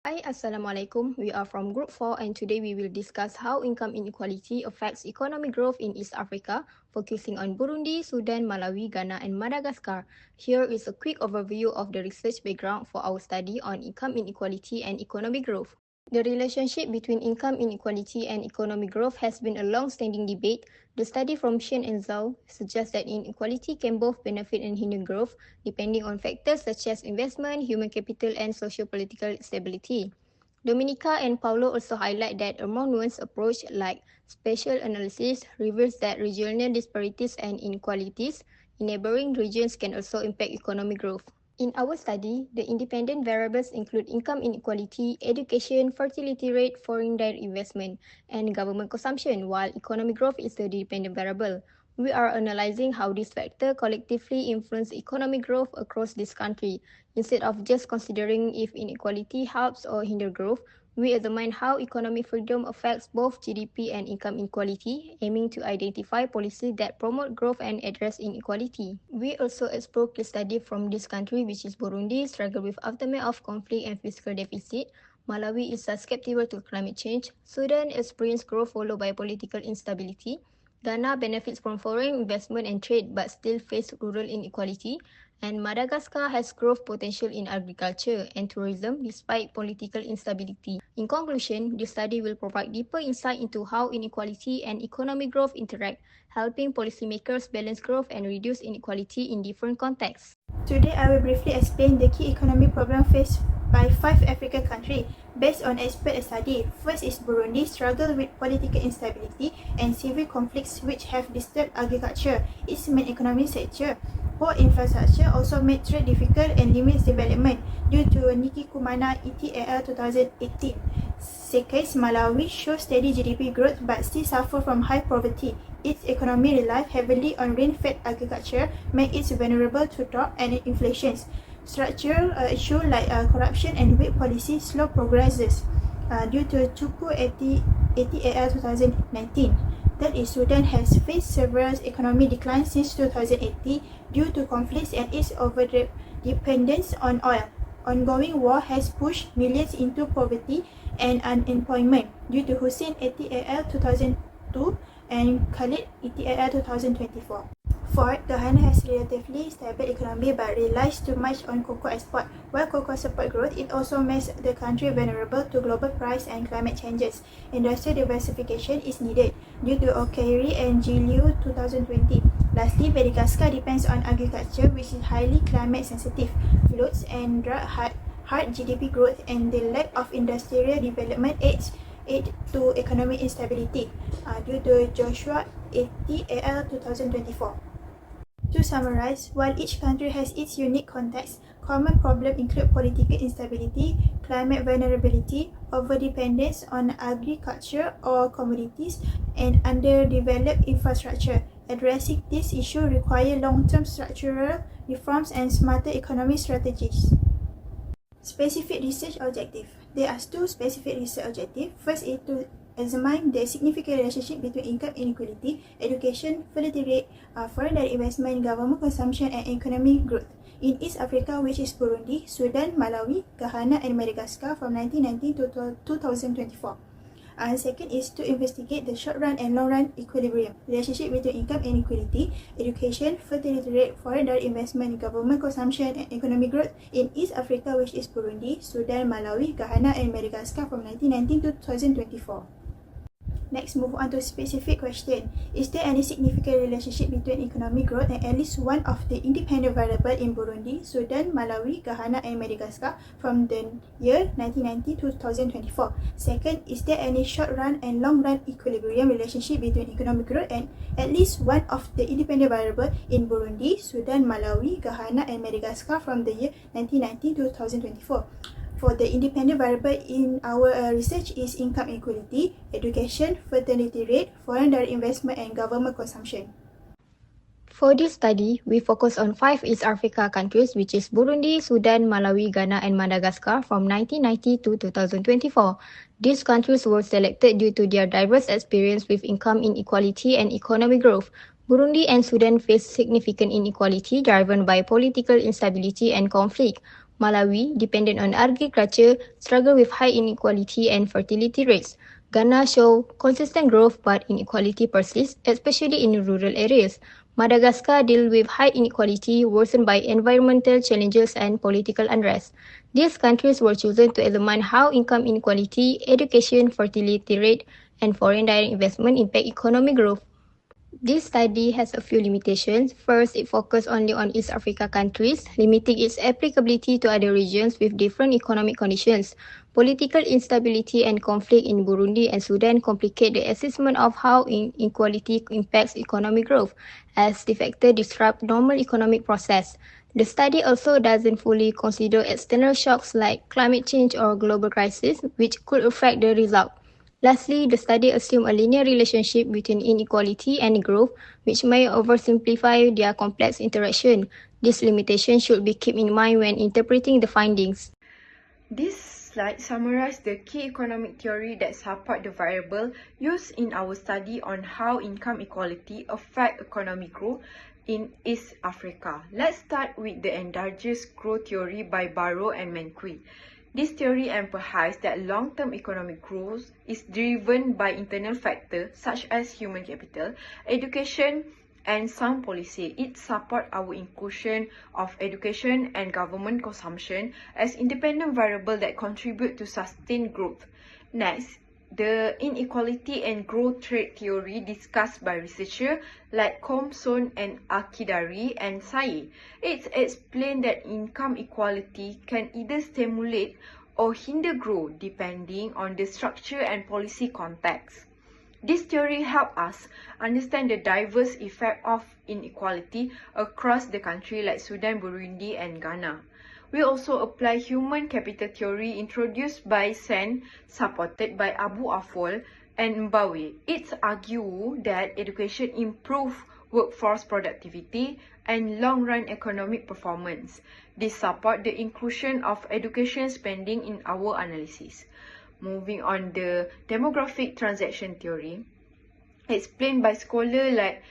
Hi, Assalamualaikum. We are from Group 4 and today we will discuss how income inequality affects economic growth in East Africa, focusing on Burundi, Sudan, Malawi, Ghana and Madagascar. Here is a quick overview of the research background for our study on income inequality and economic growth. The relationship between income inequality and economic growth has been a long-standing debate. The study from Shen and Zhao suggests that inequality can both benefit and hinder growth, depending on factors such as investment, human capital, and socio-political stability. Dominica and Paulo also highlight that a more nuanced approach like spatial analysis reveals that regional disparities and inequalities in neighboring regions can also impact economic growth. In our study, the independent variables include income inequality, education, fertility rate, foreign direct investment, and government consumption, while economic growth is the dependent variable. We are analyzing how these factors collectively influence economic growth across this country. Instead of just considering if inequality helps or hinders growth, we examine how economic freedom affects both GDP and income inequality, aiming to identify policies that promote growth and address inequality. We also explore case study from this country, which is Burundi, struggle with aftermath of conflict and fiscal deficit. Malawi is susceptible to climate change. Sudan experienced growth followed by political instability. Ghana benefits from foreign investment and trade but still face rural inequality. And Madagascar has growth potential in agriculture and tourism despite political instability. In conclusion, this study will provide deeper insight into how inequality and economic growth interact, helping policymakers balance growth and reduce inequality in different contexts. Today, I will briefly explain the key economic problems faced by 5 African countries based on expert study. First is Burundi struggle with political instability and civil conflicts which have disturbed agriculture, its main economic sector. Poor infrastructure also made trade difficult and limits development due to Nikikumana ETAL 2018. Second, Malawi shows steady GDP growth but still suffer from high poverty. Its economy relies heavily on rain-fed agriculture, making it vulnerable to drought and inflation. Structural issues like corruption and weak policy slow progresses due to Chuku ATAL 2019. That is, Sudan has faced several economic declines since 2018 due to conflicts and its over-dependence on oil. Ongoing war has pushed millions into poverty and unemployment due to Hussein ATAL 2002 and Khalid ETAL 2024. Fourth, Ghana has relatively stable economy but relies too much on cocoa export. While cocoa support growth, it also makes the country vulnerable to global price and climate changes. Industrial diversification is needed due to Okiri and Gilu 2020. Lastly, Madagascar depends on agriculture, which is highly climate sensitive. Floods and drought hard GDP growth, and the lack of industrial development aids to economic instability due to Joshua ATAL 2024. To summarize, while each country has its unique context, common problems include political instability, climate vulnerability, overdependence on agriculture or commodities, and underdeveloped infrastructure. Addressing these issues requires long-term structural reforms and smarter economic strategies. Specific research objective. There are two specific research objectives. First is to examine the significant relationship between income inequality, education, fertility rate, foreign direct investment, government consumption, and economic growth in East Africa, which is Burundi, Sudan, Malawi, Ghana, and Madagascar from 1919 to 2024. And second is to investigate the short-run and long-run equilibrium relationship between income inequality, education, fertility rate, foreign direct investment, government consumption, and economic growth in East Africa, which is Burundi, Sudan, Malawi, Ghana, and Madagascar from 1919 to 2024. Next, move on to specific question. Is there any significant relationship between economic growth and at least one of the independent variables in Burundi, Sudan, Malawi, Ghana, and Madagascar from the year 1990 to 2024? Second, is there any short-run and long-run equilibrium relationship between economic growth and at least one of the independent variables in Burundi, Sudan, Malawi, Ghana, and Madagascar from the year 1990 to 2024? For the independent variable in our research is income inequality, education, fertility rate, foreign direct investment, and government consumption. For this study, we focus on 5 East Africa countries, which is Burundi, Sudan, Malawi, Ghana, and Madagascar from 1990 to 2024. These countries were selected due to their diverse experience with income inequality and economic growth. Burundi and Sudan face significant inequality driven by political instability and conflict, Malawi, dependent on agriculture, struggle with high inequality and fertility rates. Ghana show consistent growth but inequality persists, especially in rural areas. Madagascar deal with high inequality worsened by environmental challenges and political unrest. These countries were chosen to examine how income inequality, education, fertility rate, and foreign direct investment impact economic growth. This study has a few limitations. First, it focused only on East Africa countries, limiting its applicability to other regions with different economic conditions. Political instability and conflict in Burundi and Sudan complicate the assessment of how inequality impacts economic growth, as the factor disrupt normal economic process. The study also doesn't fully consider external shocks like climate change or global crisis, which could affect the result. Lastly, the study assumed a linear relationship between inequality and growth, which may oversimplify their complex interaction. This limitation should be kept in mind when interpreting the findings. This slide summarizes the key economic theory that support the variable used in our study on how income equality affect economic growth in East Africa. Let's start with the endogenous growth theory by Barrow and Menquist. This theory emphasizes that long-term economic growth is driven by internal factors such as human capital, education, and sound policy. It supports our inclusion of education and government consumption as independent variables that contribute to sustained growth. Next, the inequality and growth trade theory discussed by researchers like Compson and Akidari and Saye. It explains that income equality can either stimulate or hinder growth depending on the structure and policy context. This theory helps us understand the diverse effect of inequality across the country like Sudan, Burundi, and Ghana. We also apply human capital theory introduced by Sen, supported by Abu Afol and Mbawe. It argues that education improves workforce productivity and long-run economic performance. This supports the inclusion of education spending in our analysis. Moving on, the demographic transaction theory, explained by scholars like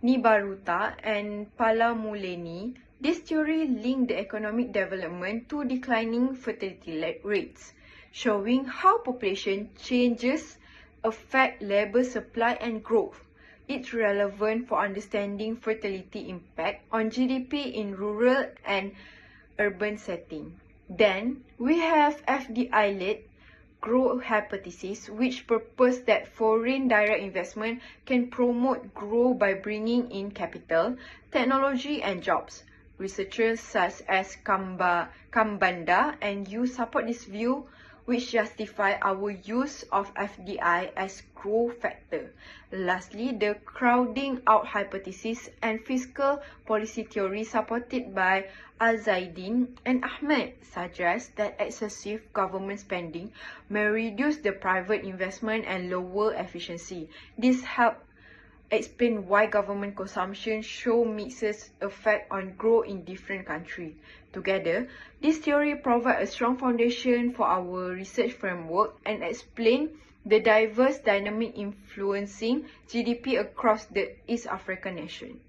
Nibaruta and Palamuleni. This theory linked the economic development to declining fertility rates, showing how population changes affect labor supply and growth. It's relevant for understanding fertility impact on GDP in rural and urban settings. Then, we have FDI-led growth hypothesis, which propose that foreign direct investment can promote growth by bringing in capital, technology, and jobs. Researchers such as Kambanda and Yu support this view, which justify our use of FDI as growth factor. Lastly, the crowding out hypothesis and fiscal policy theory supported by Al-Zaidin and Ahmed suggest that excessive government spending may reduce the private investment and lower efficiency. This helps explain why government consumption show mixed effect on growth in different countries. Together, this theory provides a strong foundation for our research framework and explain the diverse dynamic influencing GDP across the East African nation.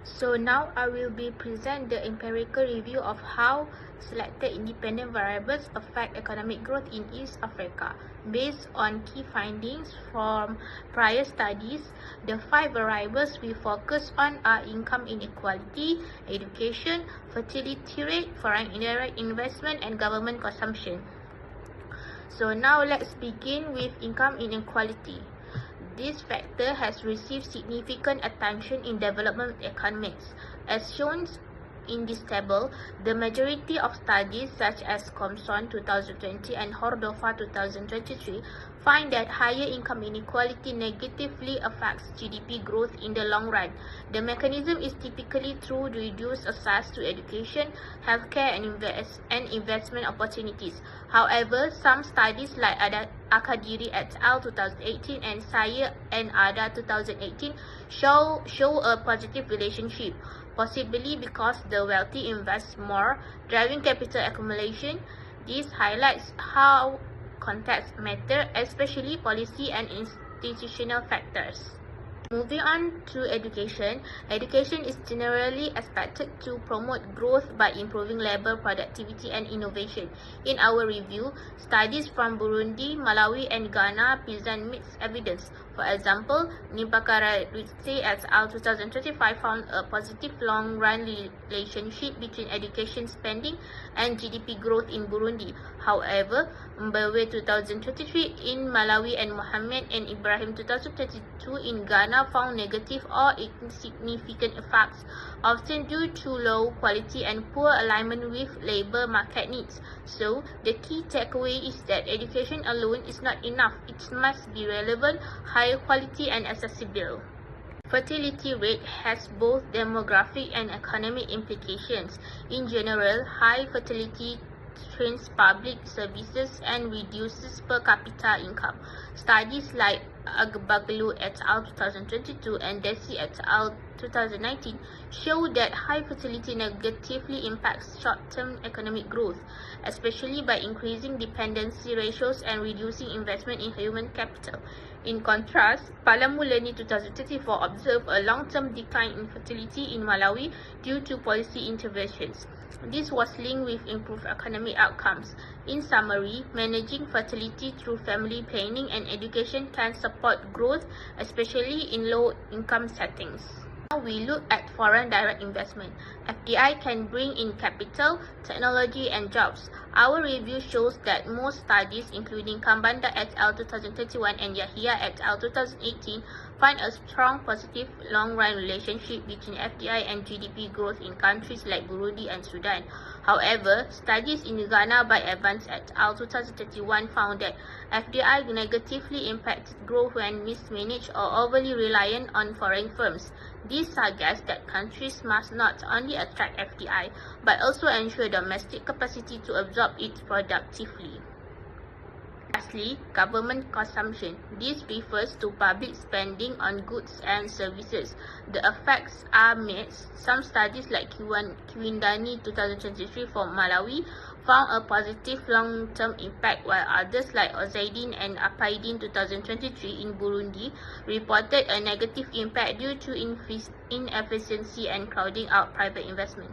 So now I will be present the empirical review of how selected independent variables affect economic growth in East Africa. Based on key findings from prior studies, the 5 variables we focus on are income inequality, education, fertility rate, foreign indirect investment, and government consumption. So now let's begin with income inequality. This factor has received significant attention in development economics. As shown in this table, the majority of studies such as Compson 2020 and Hordova 2023 find that higher income inequality negatively affects GDP growth in the long run. The mechanism is typically through reduced access to education, healthcare, and investment opportunities. However, some studies like Akadiri et al. 2018 and Sayer and Ada 2018 show a positive relationship, possibly because the wealthy invest more, driving capital accumulation. This highlights how context matter, especially policy and institutional factors. Moving on to education, education is generally expected to promote growth by improving labor productivity and innovation. In our review, studies from Burundi, Malawi, and Ghana present mixed evidence. For example, Nimbakaritse et al. 2025 found a positive long-run relationship between education spending and GDP growth in Burundi. However, Mbewe 2023 in Malawi and Mohammed and Ibrahim 2022 in Ghana found negative or insignificant effects, often due to low quality and poor alignment with labor market needs. So, the key takeaway is that education alone is not enough. It must be relevant, high quality, and accessible. Fertility rate has both demographic and economic implications. In general, high fertility strains public services and reduces per capita income. Studies like Agbaglu et al. 2022 and Desi et al. 2019 show that high fertility negatively impacts short-term economic growth, especially by increasing dependency ratios and reducing investment in human capital. In contrast, Palamulani 2034 observed a long-term decline in fertility in Malawi due to policy interventions. This was linked with improved economic outcomes. In summary, managing fertility through family planning and education can support growth, especially in low-income settings. Now we look at foreign direct investment. FDI can bring in capital, technology, and jobs. Our review shows that most studies, including Kambanda et al. 2031 and Yahya et al. 2018, find a strong positive long-run relationship between FDI and GDP growth in countries like Burundi and Sudan. However, studies in Ghana by Evans et al. 2031 found that FDI negatively impacts growth when mismanaged or overly reliant on foreign firms. This suggests that countries must not only attract FDI, but also ensure domestic capacity to absorb it productively. Lastly, government consumption. This refers to public spending on goods and services. The effects are mixed. Some studies like Kiwindani 2023 for Malawi found a positive long-term impact, while others like Ozaidin and Apaidin 2023 in Burundi reported a negative impact due to inefficiency and crowding out private investment.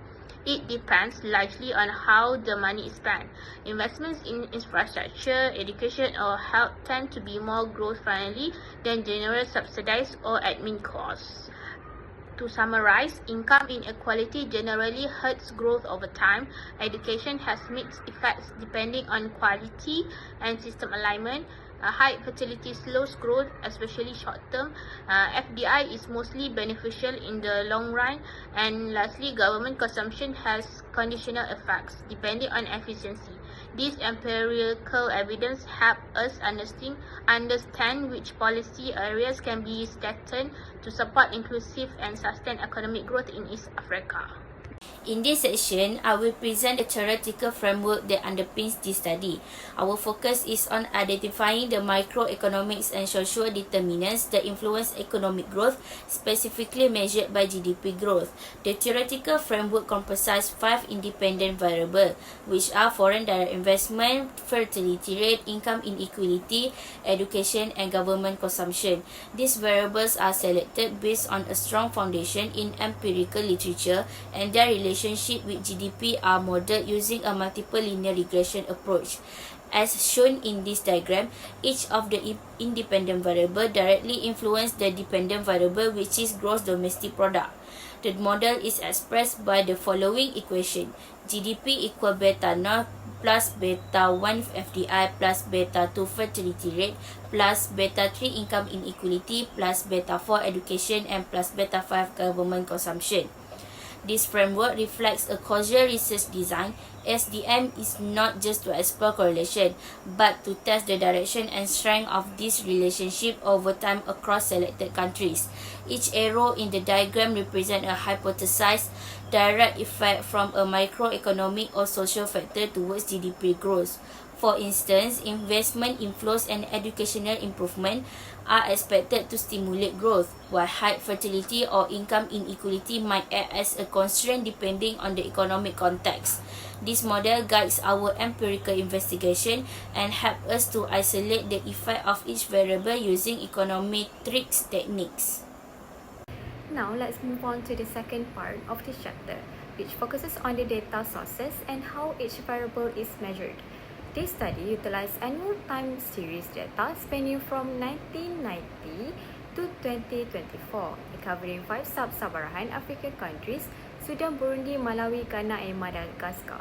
It depends largely on how the money is spent. Investments in infrastructure, education, or health tend to be more growth-friendly than general subsidized or admin costs. To summarize, income inequality generally hurts growth over time. Education has mixed effects depending on quality and system alignment. High fertility slows growth, especially short-term. FDI is mostly beneficial in the long run. And lastly, government consumption has conditional effects depending on efficiency. This empirical evidence help us understand which policy areas can be strengthened to support inclusive and sustained economic growth in East Africa. In this section, I will present a theoretical framework that underpins this study. Our focus is on identifying the microeconomics and social determinants that influence economic growth, specifically measured by GDP growth. The theoretical framework comprises 5 independent variables, which are foreign direct investment, fertility rate, income inequality, education, and government consumption. These variables are selected based on a strong foundation in empirical literature, and their relationship with GDP are modeled using a multiple linear regression approach. As shown in this diagram, each of the independent variable directly influences the dependent variable, which is gross domestic product. The model is expressed by the following equation: GDP equal beta 0 plus beta 1 FDI plus beta 2 fertility rate plus beta 3 income inequality plus beta 4 education and plus beta 5 government consumption. This framework reflects a causal research design. SDM is not just to explore correlation, but to test the direction and strength of this relationship over time across selected countries. Each arrow in the diagram represents a hypothesized direct effect from a microeconomic or social factor towards GDP growth. For instance, investment inflows and educational improvement are expected to stimulate growth, while high fertility or income inequality might act as a constraint depending on the economic context. This model guides our empirical investigation and helps us to isolate the effect of each variable using econometrics techniques. Now let's move on to the second part of this chapter, which focuses on the data sources and how each variable is measured. This study utilized annual time series data spanning from 1990 to 2024, covering 5 sub-Saharan African countries: Sudan, Burundi, Malawi, Ghana, and Madagascar.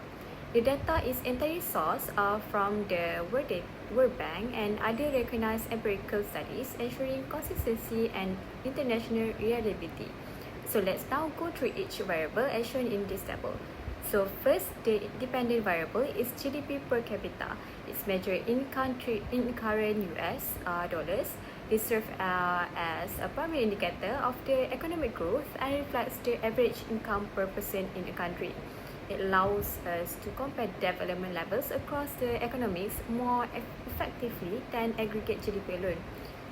The data is entirely sourced from the World Bank and other recognized empirical studies, ensuring consistency and international reliability. So let's now go through each variable as shown in this table. So first, the dependent variable is GDP per capita. It's measured in current US dollars. It serves as a primary indicator of the economic growth and reflects the average income per person in a country. It allows us to compare development levels across the economies more effectively than aggregate GDP alone.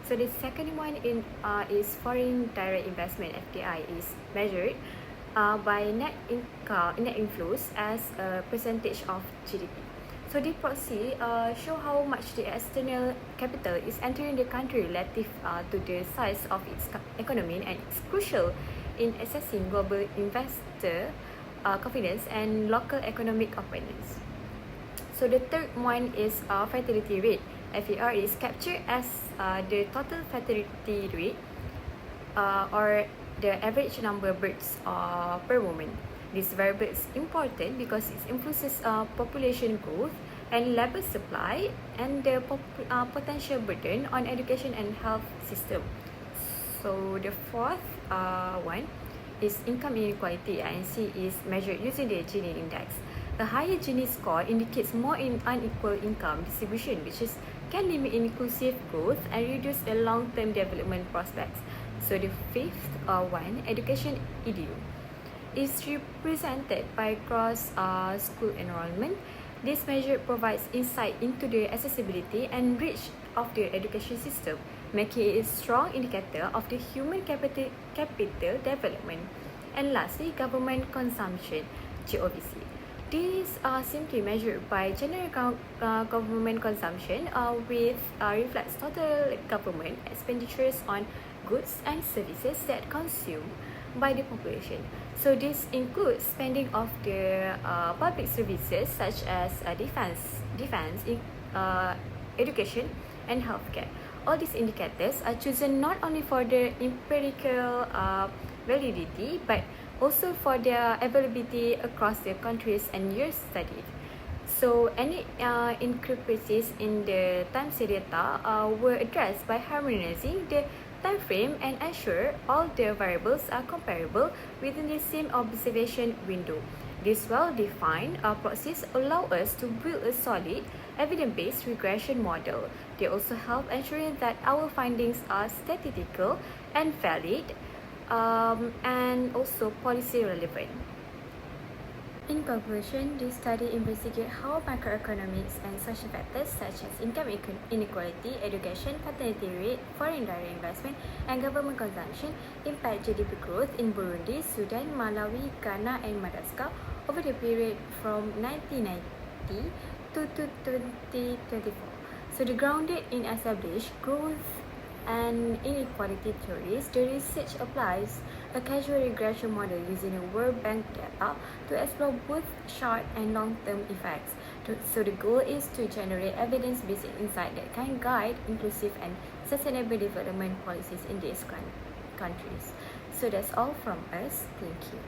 So the second one is foreign direct investment (FDI) is measured by net inflows as a percentage of GDP. So the proxy show how much the external capital is entering the country relative to the size of its economy, and it's crucial in assessing global investor confidence and local economic openness. So the third one is fertility rate. FER is captured as the total fertility rate or the average number of births per woman. This variable is important because it influences population growth and labor supply and the potential burden on education and health system. So the fourth one is income inequality. INC is measured using the Gini index. A higher Gini score indicates more unequal income distribution, which can limit inclusive growth and reduce the long-term development prospects. So the fifth one, education EDU, is represented by gross school enrollment. This measure provides insight into the accessibility and reach of the education system, making it a strong indicator of the human capital development. And lastly, government consumption, GOVC. These are simply measured by general government consumption, which reflects total government expenditures on goods and services that consumed by the population. So this includes spending of the public services such as defense, education, and healthcare. All these indicators are chosen not only for their empirical validity but also for their availability across the countries and years studied. So any inaccuracies in the time series data were addressed by harmonizing the time frame and ensure all the variables are comparable within the same observation window. These well-defined proxies allow us to build a solid, evidence-based regression model. They also help ensuring that our findings are statistical and valid, and also policy relevant. In conclusion, this study investigates how macroeconomics and social factors such as income inequality, education, fertility rate, foreign direct investment, and government consumption impact GDP growth in Burundi, Sudan, Malawi, Ghana, and Madagascar over the period from 1990 to 2024. So, grounded in established growth and inequality theories, the research applies a causal regression model using a World Bank data to explore both short and long-term effects. So the goal is to generate evidence-based insight that can guide inclusive and sustainable development policies in these countries. So that's all from us. Thank you.